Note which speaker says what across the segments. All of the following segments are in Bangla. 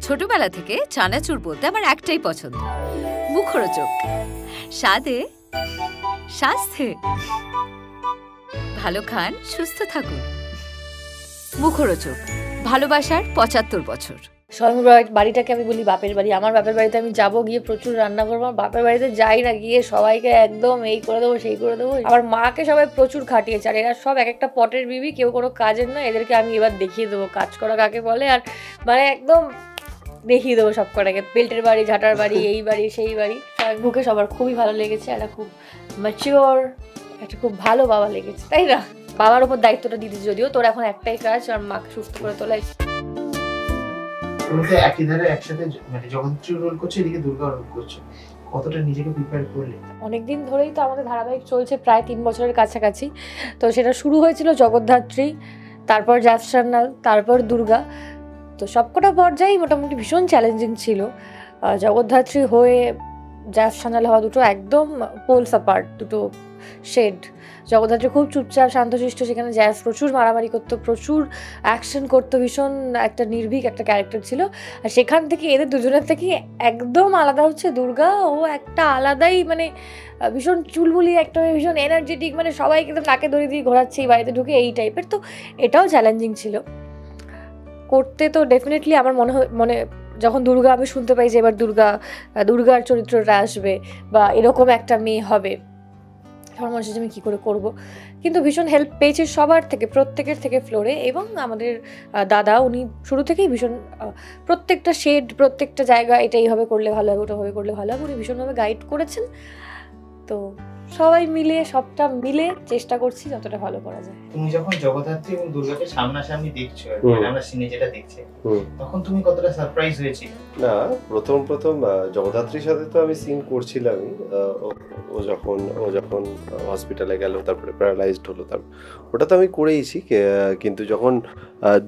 Speaker 1: ছোটবেলা থেকে চানাচুর বলতে আমার একটাই পছন্দ, মুখরোচক, স্বাদে স্বাস্থ্যে। ভালো খান, সুস্থ থাকুন। মুখরোচক, ভালোবাসার ৭৫ বছর।
Speaker 2: স্বয়ং বাড়িটাকে আমি বলি বাপের বাড়ি। আমার বাপের বাড়িতে আমি যাবো, গিয়ে প্রচুর রান্না করবো। আমার বাপের বাড়িতে যাই না, গিয়ে সবাইকে একদম এই করে দেবো সেই করে দেবো। আমার মাকে সবাই প্রচুর খাটিয়েছে, আর এরা সব এক একটা পটের বিবি, কেউ কোনো কাজের নয়। এদেরকে আমি এবার দেখিয়ে দেবো কাজ করা কাকে বলে, আর মানে একদম দেখিয়ে দেবো সব কটাকে। বেল্টের বাড়ি, ঝাঁটার বাড়ি, এই বাড়ি সেই বাড়ি। স্বয়ংভূকে সবার খুবই ভালো লেগেছে। একটা খুব ম্যাচিওর, একটা খুব ভালো বাবা লেগেছে, তাই না? বাবার ওপর দায়িত্বটা দিতে, যদিও তোর এখন একটাই কাজ, আর মাকে সুস্থ করে তোলাই।
Speaker 3: তুমি তো একই ধারে একসাথে মানে জগদ্ধাত্রী রোল করছো, এদিকে দুর্গা রোল করছো, কতটা নিজেকে প্রিপেয়ার করলে?
Speaker 2: অনেকদিন ধরেই তো আমাদের ধারাবাহিক চলছে, প্রায় ৩ বছরের কাছাকাছি। তো সেটা শুরু হয়েছিল জগদ্ধাত্রী, তারপর জ্যাৎসান্নাল, তারপর দুর্গা। তো সবকটা পর্যায়েই মোটামুটি ভীষণ চ্যালেঞ্জিং ছিল। জগদ্ধাত্রী হয়ে জ্যাৎসান্নাল হওয়া দুটো একদম পোলস অ্যাপার্ট, দুটো শেড। জগদ্ধাত্রী খুব চুপচাপ শান্তশিষ্ট, সেখানে জ্যাস প্রচুর মারামারি করতো, প্রচুর অ্যাকশন করতো, ভীষণ একটা নির্ভীক একটা ক্যারেক্টার ছিল। আর সেখান থেকে এদের দুজনের থেকে একদম আলাদা হচ্ছে দুর্গা। ও একটা আলাদাই মানে ভীষণ চুলবুলি একটা, ভীষণ এনার্জেটিক, মানে সবাইকে একদম নাকে দড়ি দিয়ে ঘোরাচ্ছে এই বাড়িতে ঢুকে, এই টাইপের। তো এটাও চ্যালেঞ্জিং ছিল করতে। তো ডেফিনেটলি আমার মনে যখন দুর্গা আমি শুনতে পাই যে এবার দুর্গার চরিত্রটা আসবে বা এরকম একটা মেয়ে হবে, আমার মনে হচ্ছে আমি কী করে করবো। কিন্তু ভীষণ হেল্প পেয়েছি সবার থেকে, প্রত্যেকের থেকে ফ্লোরে। এবং আমাদের দাদা, উনি শুরু থেকেই ভীষণ প্রত্যেকটা শেড, প্রত্যেকটা জায়গা এটা এইভাবে করলে ভালো হবে, ওটাভাবে করলে ভালো হবে, উনি ভীষণভাবে গাইড করেছেন। তো সবাই মিলে, সবটা মিলে চেষ্টা করছি যতটা ভালো করা যায়।
Speaker 3: তুমি যখন জগদ্ধাত্রী এবং দুর্গাকে সামনাসামনি দেখছো, মানে আমরা সিনে যেটা দেখছি, তখন তুমি কতটা সারপ্রাইজ হয়েছিল?
Speaker 4: না, প্রথম জগদ্ধাত্রীর সাথে তো আমি সিন করছিলামই। ও যখন হসপিটালে গেল, তারপরে প্যারালাইজড হলো, তারপর ওটা তো আমি করেইছি। কিন্তু যখন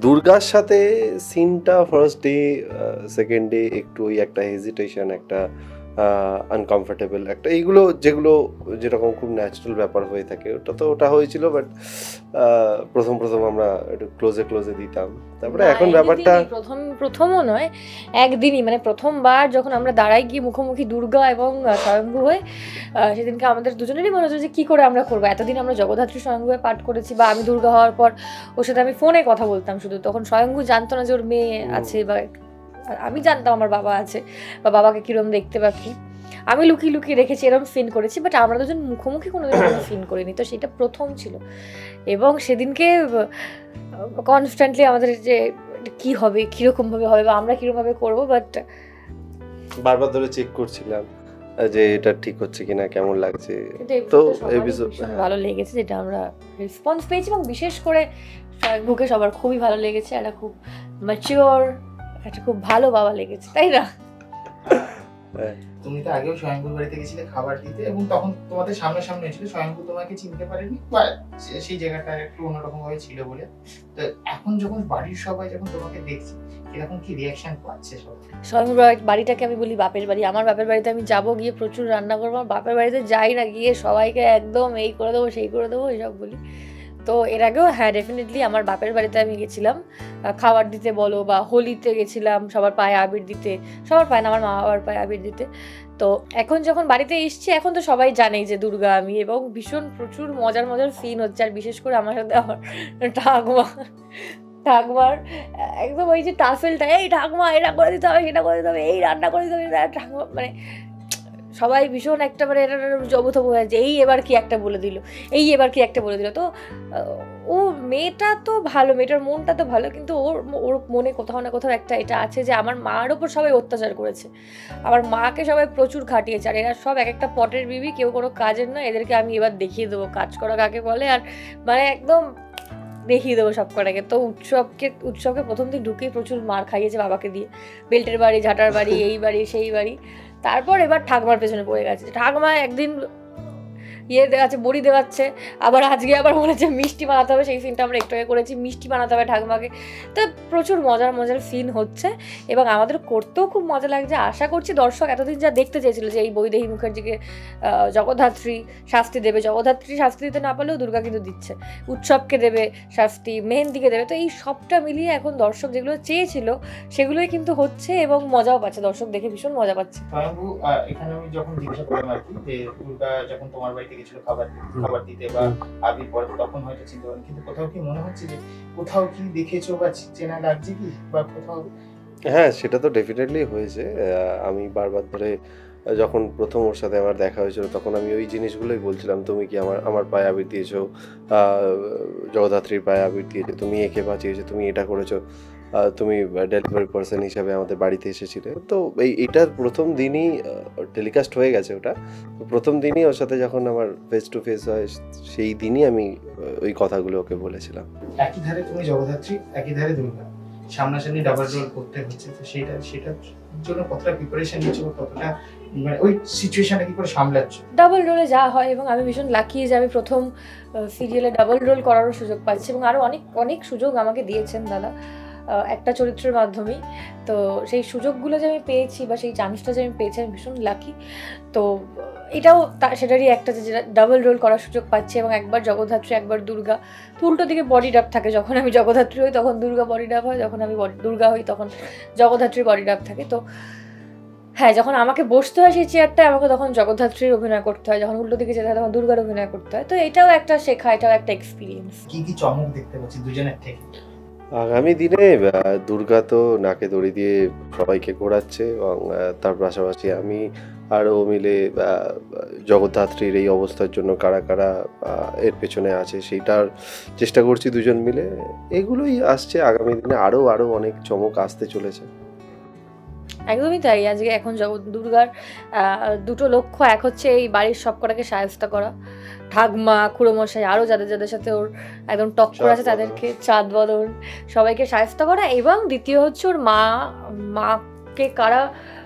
Speaker 4: দুর্গার সাথে সিনটা ফার্স্ট ডে, সেকেন্ড ডে একটু ওই একটা হেজিটেশন, একটা আনকমফোর্টেবল একটা, এইগুলো যেগুলো যেরকম খুব ন্যাচারাল ব্যাপার হয়ে থাকে, ওটা হয়েছিল। বাট প্রথম আমরা একটু ক্লোজে দিতাম। তারপরে এখন ব্যাপারটা
Speaker 2: প্রথমও নয়, একদিনই, মানে প্রথমবার যখন আমরা দাঁড়াই গিয়ে মুখোমুখি দুর্গা এবং স্বয়ংভূ হয়ে, সেদিনকে আমাদের দুজনেরই মনে হচ্ছে যে কী করে আমরা করবো। এতদিন আমরা জগদ্ধাত্রী স্বয়ংভূ পাঠ করেছি, বা আমি দুর্গা হওয়ার পর ওর সাথে আমি ফোনে কথা বলতাম শুধু। তখন স্বয়ংভূ জানতো না যে ওর মেয়ে আছে, বা আমি জানতাম আমার বাবা আছে বা বাবাকে কিরম দেখতে বা কি। আমি লুকিয়ে লুকিয়ে রেখেছি, এরকম সিন করেছি, বাট আমরা দুজন মুখোমুখি কোনোদিন সিন করিনি। তো সেটা প্রথম ছিল। এবং সেদিনকে কনস্ট্যান্টলি আমাদের যে কি হবে, কীরকমভাবে হবে, বা আমরা কীরকমভাবে করবো, বাট
Speaker 4: বারবার ধরে চেক করছিলাম যে এটা ঠিক হচ্ছে কিনা, কেমন লাগছে। তো এপিসোড
Speaker 2: ভালো লেগেছে, যেটা আমরা রেসপন্স পেয়েছি। এবং বিশেষ করে স্বয়ংভূকে সবার খুবই ভালো লেগেছে। একটা খুব ম্যাচিওর, একটা খুব ভালো বাবা লেগেছে, তাই না?
Speaker 3: তুমি তো আগেও স্বয়ংভূর বাড়িতে গেছিলে খাবার দিতে, এবং তখন তোমাদের সামনাসামনি ছিল, স্বয়ংভূ তোমাকে চিনতে পারেনি, বা সেই জায়গাটা একটু অন্যরকম ভাবে ছিল বলে। তো এখন যখন বাড়ির সবাই যখন তোমাকে দেখছে, এরকম কি রিয়াকশন পাচ্ছে সবাই?
Speaker 2: স্বয়ং বাড়িটাকে আমি বলি বাপের বাড়ি। আমার বাপের বাড়িতে আমি যাবো, গিয়ে প্রচুর রান্না করবো। আমার বাপের বাড়িতে যাই না, গিয়ে সবাইকে একদম এই করে দেবো সেই করে দেবো, এইসব বলি। তো এর আগেও হ্যাঁ, ডেফিনেটলি আমার বাপের বাড়িতে আমি গেছিলাম খাবার দিতে বলো, বা হোলিতে গেছিলাম সবার পায়ে আবির দিতে, সবার পায়ে না, আমার মা বাবার পায়ে আবির দিতে। তো এখন যখন বাড়িতে এসছি, এখন তো সবাই জানেই যে দুর্গা আমি, এবং ভীষণ প্রচুর মজার সিন হচ্ছে। আর বিশেষ করে আমার সাথে আমার ঠাকুমার একদম ওই যে টাফেলটা, এই ঠাকুমা এটা করে দিতে হবে, সেটা করে দিতে হবে, এই রান্না করে দিতে হবে, ঠাকুমা মানে সবাই ভীষণ একটা মানে এটা জবথব হয়ে যায়, এই এবার কি একটা বলে দিল। তো ও মেয়েটা তো ভালো, মেয়েটার মনটা তো ভালো, কিন্তু ওর মনে কোথাও না কোথাও একটা এটা আছে যে আমার মার ওপর সবাই অত্যাচার করেছে, আমার মাকে সবাই প্রচুর খাটিয়েছে। আর এরা সব এক একটা পটের বিবি, কেউ কোনো কাজের নয়। এদেরকে আমি এবার দেখিয়ে দেবো কাজ করা কাকে বলে, আর মানে একদম দেখিয়ে দেবো সব কটাকে। তো উৎসবকে প্রথম দিন ঢুকেই প্রচুর মার খাইয়েছে বাবাকে দিয়ে, বেল্টের বাড়ি, ঝাঁটার বাড়ি, এই বাড়ি সেই বাড়ি। তারপর এবার ঠাকুমার পেছনে পড়ে গেছে। ঠাকুমা একদিন ইয়ে দেওয়াচ্ছে, বড়ি দেওয়াচ্ছে, আবার আজকে আবার মনে হচ্ছে মিষ্টি বানাতে হবে, সেই সিনটা আমরা একটু আগে করেছি, মিষ্টি বানাতে হবে ঠাকুমাকে। তো প্রচুর মজার মজার সিন হচ্ছে এবং আমাদের করতেও খুব মজা লাগছে। আশা করছি দর্শক এতদিন যা দেখতে চেয়েছিল যে এই বৈদেহী মুখার্জিকে জগদ্ধাত্রী শাস্তি দেবে, জগদ্ধাত্রী শাস্তি দিতে না পারলেও দুর্গা কিন্তু দিচ্ছে, উৎসবকে দেবে শাস্তি, মেহেন্দিকে দেবে। তো এই সবটা মিলিয়ে এখন দর্শক যেগুলো চেয়েছিল সেগুলোই কিন্তু হচ্ছে এবং মজাও পাচ্ছে, দর্শক দেখে ভীষণ মজা পাচ্ছে।
Speaker 3: স্বয়ংভু, এখানে আমি যখন জিজ্ঞাসা করলাম আর কি যে দুর্গা যখন তোমার বাড়িতে গেছিল খাবার দিতে বা আবির পরে, তখন হয়তো চিন্তা করেন, কিন্তু কোথাও কি মনে হচ্ছে যে কোথাও কি দেখেছো বা চেনা লাগছে কি বা কোথাও?
Speaker 4: হ্যাঁ, সেটা তো ডেফিনেটলি হয়েছে। আমি বারবার ধরে যখন প্রথম ওর সাথে আমার দেখা হয়েছিল তখন আমি ওই জিনিসগুলোই বলছিলাম, তুমি কি আমার পায়ে আবির দিয়েছো, জগদ্ধাত্রীর পায়ে আবির দিয়েছো, তুমি একে বাঁচিয়েছো, তুমি এটা করেছো, তুমি ডেলিভারি পার্সন হিসাবে আমাদের বাড়িতে এসেছিলে। তো এইটার প্রথম দিনই টেলিকাস্ট হয়ে গেছে ওটা, প্রথম দিনই ওর সাথে যখন আমার ফেস টু ফেস হয় সেই দিনই আমি ওই কথাগুলো ওকে বলেছিলাম।
Speaker 3: একই ধারে তুমি জগদ্ধাত্রী, একই ধারে দুর্গা, সামনাসামনি ডাবল রোল করতে হচ্ছে, তো সেটার জন্য কতটা প্রিপারেশন নিচ্ছো, কতটা মানে ওই সিচুয়েশনটা কি করে সামলাচ্ছ?
Speaker 2: ডাবল রোলে যা হয়, এবং আমি ভীষণ লাকি যে আমি প্রথম সিরিয়ালে ডাবল রোল করারও সুযোগ পাচ্ছি এবং আরও অনেক অনেক সুযোগ আমাকে দিয়েছেন দাদা একটা চরিত্রের মাধ্যমেই। তো সেই সুযোগগুলো যে আমি পেয়েছি বা সেই চান্সটা যে আমি পেয়েছি, আমি ভীষণ লাকি। তো এটাও সেটারই একটা যে ডাবল রোল করার সুযোগ পাচ্ছি, এবং একবার জগদ্ধাত্রী একবার দুর্গা। তো উল্টো দিকে বডি ডাব থাকে, যখন আমি জগদ্ধাত্রী হই তখন দুর্গা বডি ডাব হয়, যখন আমি দুর্গা হই তখন জগদ্ধাত্রীর বডি ডাব থাকে। তো হ্যাঁ, যখন আমাকে বসতে হয় সেই চেয়ারটায় আমাকে তখন জগদ্ধাত্রীর অভিনয় করতে হয়, যখন উল্টো দিকে যেতে হয় তখন দুর্গার অভিনয় করতে হয়। তো এটাও একটা শেখা, এটাও একটা এক্সপিরিয়েন্স।
Speaker 3: কি চমক দেখতে পাচ্ছি দুজনের থেকে?
Speaker 4: আগামী দিনে দুর্গা তো নাকে দড়ি দিয়ে সবাইকে ঘোরাচ্ছে এবং তার পাশাপাশি আমি আর ও মিলে জগদ্ধাত্রীর এই অবস্থার জন্য কারা কারা এর পেছনে আছে সেইটার চেষ্টা করছি দুজন মিলে। এগুলোই আসছে আগামী দিনে, আরও অনেক চমক আসতে চলেছে।
Speaker 2: একদমই তাই। আজকে এখন দুর্গার দুটো লক্ষ্য, এক হচ্ছে এই বাড়ির সবকটাকে সায়স্তা করা, ঠাকমা, খুড়োমশাই, আরও যাদের সাথে ওর একদম টক্কর আছে তাদেরকে, চাঁদ বদন, সবাইকে সায়স্তা করা, এবং দ্বিতীয় হচ্ছে ওর মাকে কারা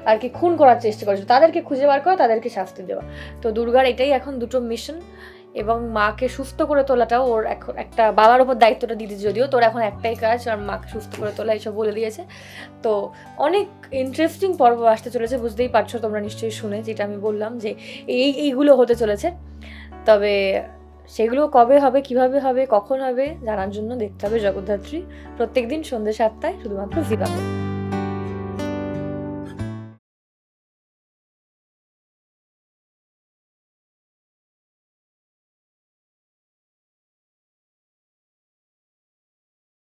Speaker 2: আর কি খুন করার চেষ্টা করেছে তাদেরকে খুঁজে বার করা, তাদেরকে শাস্তি দেওয়া। তো দুর্গার এটাই এখন দুটো মিশন, এবং মাকে সুস্থ করে তোলাটাও ওর এখন একটা, বাবার ওপর দায়িত্বটা দিতে যদিও তোর এখন একটাই কাজ, আর মাকে সুস্থ করে তোলা, এইসব বলে দিয়েছে। তো অনেক ইন্টারেস্টিং পর্ব আসতে চলেছে, বুঝতেই পারছো তোমরা নিশ্চয়ই শুনে, যেটা আমি বললাম যে এইগুলো হতে চলেছে। তবে সেগুলো কবে হবে, কিভাবে হবে, কখন হবে জানার জন্য দেখতে হবে জগদ্ধাত্রী প্রত্যেকদিন সন্ধ্যে 7টায় শুধুমাত্র জি বাংলা।